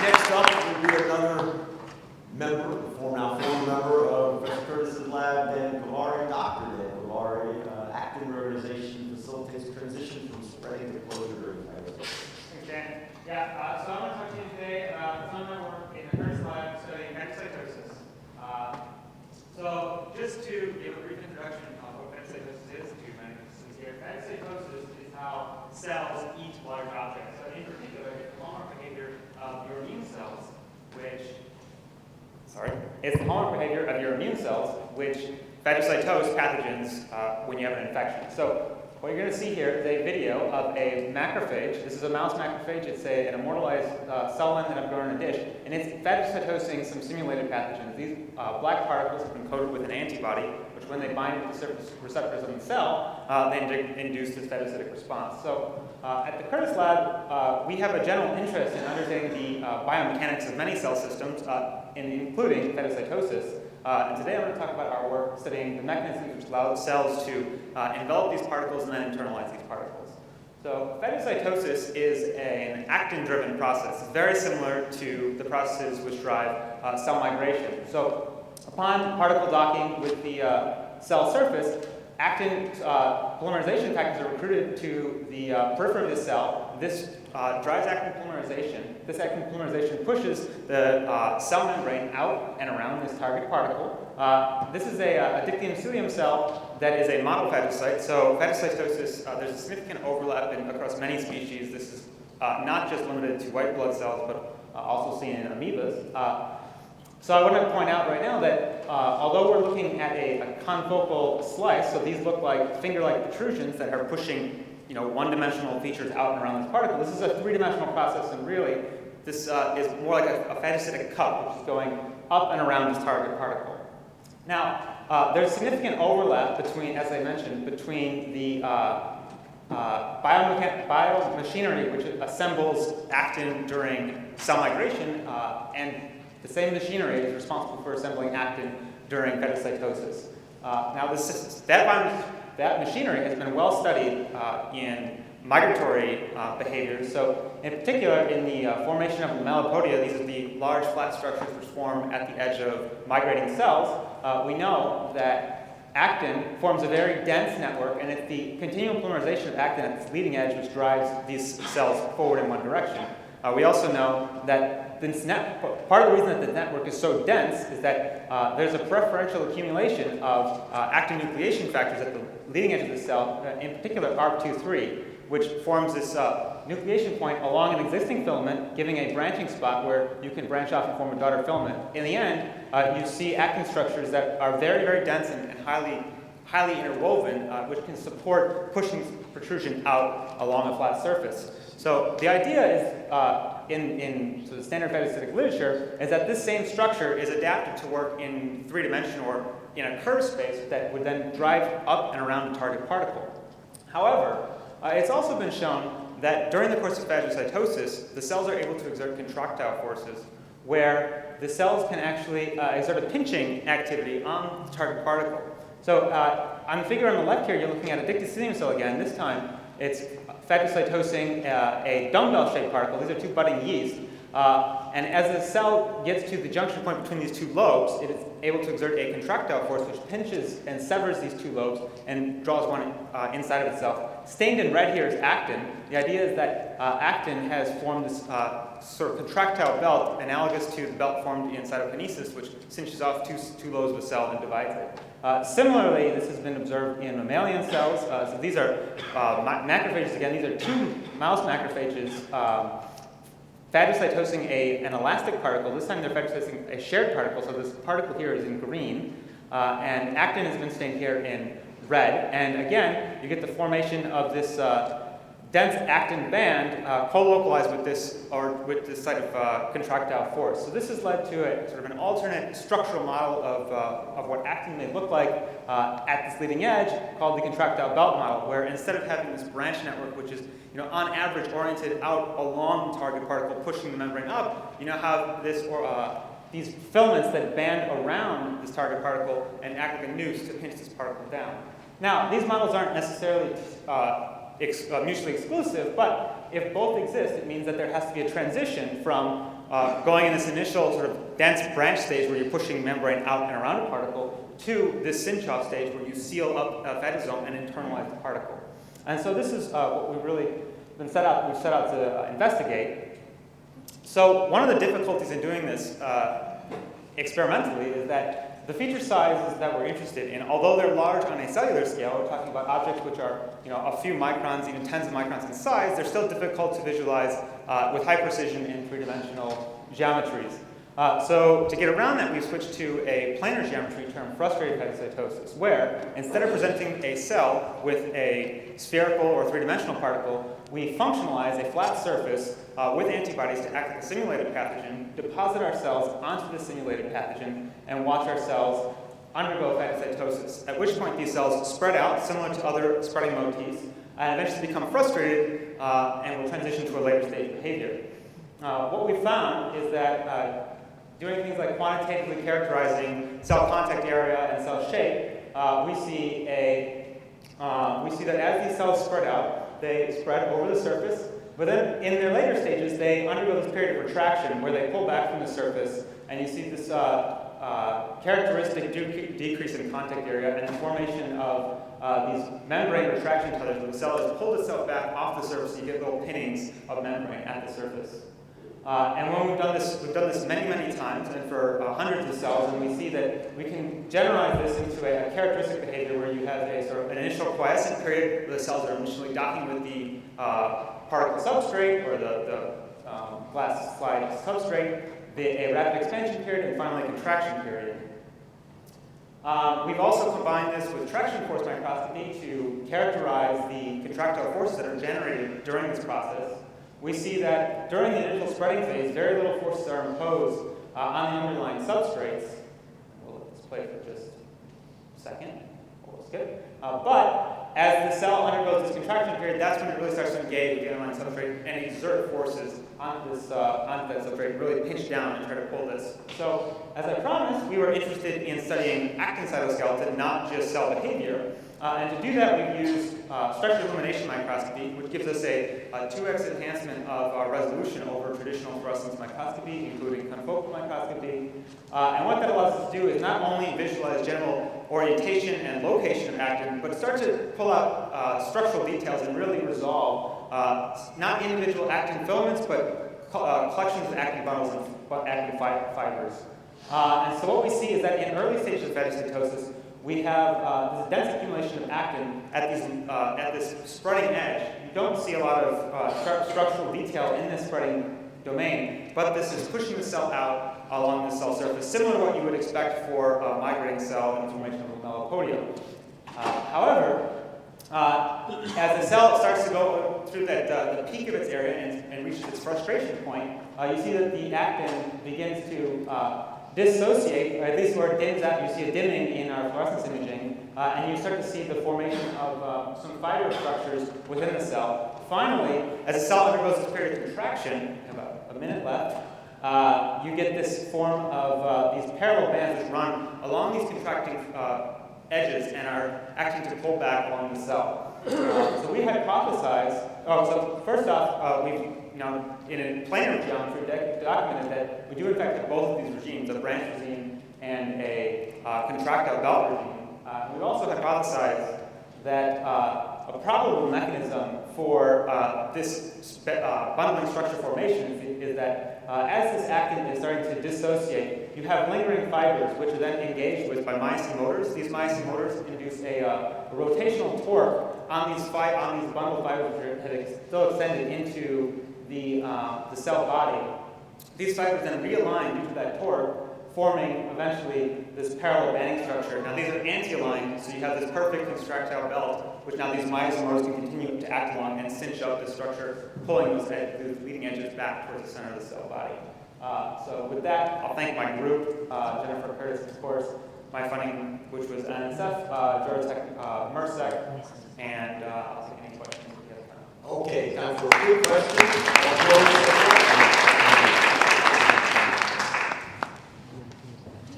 next up will be another member, now former member of Professor Curtis's lab, Dan Kovari. Dr. Dan Kovari, acting organization facilitates transition from spreading to closure during phagocytosis. Thanks, Dan. Yeah, so I'm going to talk to you today about some of my work in the Curtis lab studying phagocytosis. So just to give a brief introduction of what phagocytosis is to many participants here, phagocytosis is how cells eat large objects. So in particular, it's the hallmark behavior of your immune cells, which phagocytose pathogens when you have an infection. So what you're going to see here is a video of a macrophage. This is a mouse macrophage. It's an immortalized cell line that I've grown in a dish, and it's phagocytosing some simulated pathogens. These black particles have been coated with an antibody, which when they bind to the surface receptors on the cell, they induce this phagocytic response. So at the Curtis lab, we have a general interest in understanding the biomechanics of many cell systems, including phagocytosis. And today I'm going to talk about our work studying the mechanisms which allow the cells to envelop these particles and then internalize these particles. So phagocytosis is an actin-driven process. It's very similar to the processes which drive cell migration. So upon particle docking with the cell surface, actin polymerization factors are recruited to the periphery of the cell. This drives actin polymerization. This actin polymerization pushes the cell membrane out and around this target particle. This is a dictyum cilium cell that is a model phagocyte. So phagocytosis, there's a significant overlap across many species. This is not just limited to white blood cells, but also seen in amoebas. So I want to point out right now that although we're looking at a confocal slice, so these look like finger-like protrusions that are pushing one-dimensional features out and around this particle. This is a three-dimensional process, and really, this is more like a phagocytic cup, which is going up and around this target particle. Now, there's significant overlap between, as I mentioned, between the biomachinery, which assembles actin during cell migration, and the same machinery is responsible for assembling actin during phagocytosis. Now, that machinery has been well studied in migratory behaviors. So, in particular, in the formation of lamellipodia, these are the large flat structures which form at the edge of migrating cells. We know that actin forms a very dense network, and it's the continual polymerization of actin at its leading edge which drives these cells forward in one direction. We also know that part of the reason that the network is so dense is that there's a preferential accumulation of actin nucleation factors at the leading edge of the cell, in particular ARP23, which forms this nucleation point along an existing filament, giving a branching spot where you can branch off and form a daughter filament. In the end, you see actin structures that are very, very dense and highly interwoven, which can support pushing protrusion out along a flat surface. So the idea is, in sort of standard phagocytic literature, is that this same structure is adapted to work in 3-dimension or in a curved space that would then drive up and around the target particle. However, it's also been shown that during the course of phagocytosis, the cells are able to exert contractile forces where the cells can actually exert a pinching activity on the target particle. So on the figure on the left here, you're looking at a dictycilium cell again. This time, it's phagocytosing a dumbbell-shaped particle. These are two budding yeast. And as the cell gets to the junction point between these two lobes, it is able to exert a contractile force which pinches and severs these two lobes and draws one inside of itself. Stained in red here is actin. The idea is that actin has formed this sort of contractile belt analogous to the belt formed in cytokinesis, which cinches off two lobes of a cell and divides it. Similarly, this has been observed in mammalian cells. So these are macrophages again. These are two mouse macrophages phagocytosing an elastic particle. This time they're phagocytosing a shared particle. So this particle here is in green, and actin has been stained here in red. And again, you get the formation of this dense actin band co-localized with this site of contractile force. So this has led to a sort of an alternate structural model of what actin may look like at this leading edge, called the contractile belt model, where instead of having this branch network, which is on average oriented out along the target particle, pushing the membrane up, you now have these filaments that band around this target particle and act like a noose to pinch this particle down. Now, these models aren't necessarily mutually exclusive, but if both exist, it means that there has to be a transition from going in this initial sort of dense branch stage where you're pushing membrane out and around a particle to this cinch-off stage where you seal up a fetosome and internalize the particle. And so this is what we've really we've set out to investigate. So one of the difficulties in doing this experimentally is that the feature sizes that we're interested in, although they're large on a cellular scale, we're talking about objects which are a few microns, even tens of microns in size, they're still difficult to visualize with high precision in three-dimensional geometries. So to get around that, we've switched to a planar geometry termed frustrated phagocytosis, where instead of presenting a cell with a spherical or three-dimensional particle, we functionalize a flat surface with antibodies to act like a simulated pathogen, deposit our cells onto the simulated pathogen, and watch our cells undergo phagocytosis, at which point these cells spread out, similar to other spreading motifs, and eventually become frustrated and will transition to a later stage behavior. What we found is that doing things like quantitatively characterizing cell contact area and cell shape, we see that as these cells spread out, they spread over the surface, but then in their later stages, they undergo this period of retraction where they pull back from the surface, and you see this characteristic decrease in contact area and the formation of these membrane retraction tethers where the cell has pulled itself back off the surface, and you get little pinnings of membrane at the surface. And when we've done this many, many times, and for hundreds of cells, and we see that we can generalize this into a characteristic behavior where you have a sort of an initial quiescent period where the cells are initially docking with the particle substrate or the glass slide substrate, a rapid expansion period, and finally a contraction period. We've also combined this with traction force microscopy to characterize the contractile forces that are generated during this process. We see that during the initial spreading phase, very little forces are imposed on the underlying substrates. We'll let this play for just a second. We'll skip. But as the cell undergoes this contraction period, that's when it really starts to engage with the underlying substrate and exert forces onto that substrate, really pinch down and try to pull this. So, as I promised, we were interested in studying actin cytoskeleton, not just cell behavior. And to do that, we've used structural illumination microscopy, which gives us a 2x enhancement of our resolution over traditional fluorescence microscopy, including confocal microscopy. And what that allows us to do is not only visualize general orientation and location of actin, but start to pull out structural details and really resolve not individual actin filaments, but collections of actin bundles and actin fibers. And so what we see is that in early stages of phagocytosis, we have this dense accumulation of actin at this spreading edge. You don't see a lot of structural detail in this spreading domain, but this is pushing the cell out along the cell surface, similar to what you would expect for a migrating cell in the formation of a melanopodia. However, as the cell starts to go through the peak of its area and reaches its frustration point, you see that the actin begins to dissociate, or at least where it dims out, you see a dimming in our fluorescence imaging, and you start to see the formation of some fiber structures within the cell. Finally, as the cell undergoes this period of contraction, about a minute left, you get this form of these parallel bands that run along these contracting edges and are acting to pull back along the cell. So we hypothesized, so first off, we've in a planar geometry documented that we do in fact have both of these regimes, a branch regime and a contractile belt regime. We've also hypothesized that a probable mechanism for this bundling structure formation is that as this actin is starting to dissociate, you have lingering fibers which are then engaged with by myosin motors. These myosin motors induce a rotational torque on these bundle fibers which are still extended into the cell body. These fibers then realign due to that torque, forming eventually this parallel banding structure. Now these are anti-aligned, so you have this perfect contractile belt, which now these myosin motors can continue to act along and cinch up the structure, pulling those leading edges back towards the center of the cell body. So with that, I'll thank my group, Jennifer Curtis, of course, my funding, which was NSF, Georgia Tech, MERSEC, and I'll take any questions. Okay, time for a few questions.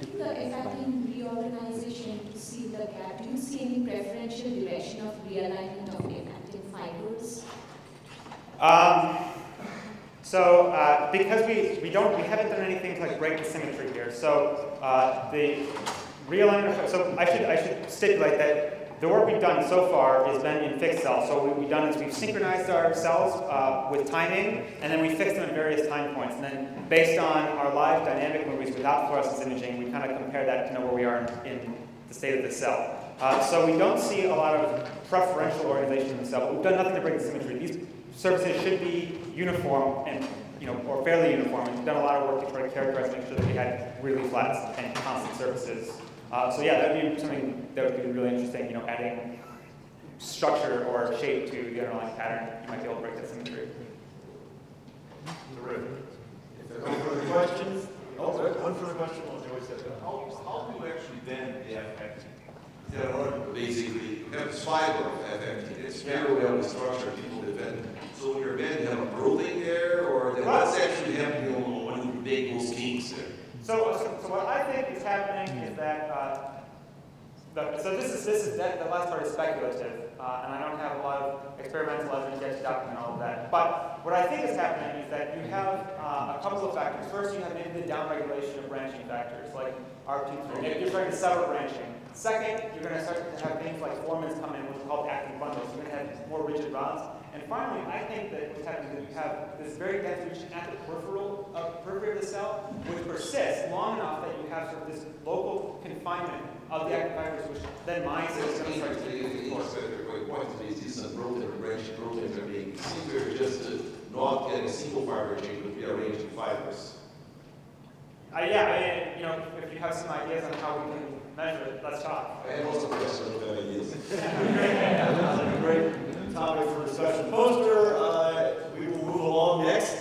During the actin reorganization to see the gap, do you see any preferential direction of realignment of actin fibers? because we haven't done anything to like break the symmetry here. So the realignment. So I should stipulate that the work we've done so far has been in fixed cells. So what we've done is we've synchronized our cells with timing, and then we fixed them at various time points. And then based on our live dynamic movies without fluorescence imaging, we kind of compare that to know where we are in the state of the cell. So we don't see a lot of preferential organization in the cell, but we've done nothing to break the symmetry. These surfaces should be uniform and or fairly uniform. And we've done a lot of work to try to characterize, make sure that we had really flat and constant surfaces. So yeah, that would be something that would be really interesting. Adding structure or shape to the underlying pattern, you might be able to break that symmetry. Terrific. If there are no further questions, one further question. How do you actually bend the F-actin? Basically, you have this fiber of F-actin. It's very well structured. People defend. So when you're bend, you have a protein there, or what's actually happening when you make those kinks there? So what I think is happening is that this is the last part is speculative, and I don't have a lot of experimental evidence yet to document all of that. But what I think is happening is that you have a couple of factors. First, you have maybe the downregulation of branching factors like RP3. Maybe you're starting to sever branching. Second, you're going to start to have things like formants come in, which are called actin bundles. You're going to have more rigid bonds. And finally, I think that what's happening is that you have this very dense region at the periphery of the cell, which persists long enough that you have sort of this local confinement of the actin fibers, which then mines it is going to start to take force. The point is these protein and branching proteins are being seemed just to not get a single fiber chain, but be arranged in fibers. If you have some ideas on how we can measure it, let's talk. I have also questions about ideas. Great topic for discussion. Poster, we will move along next.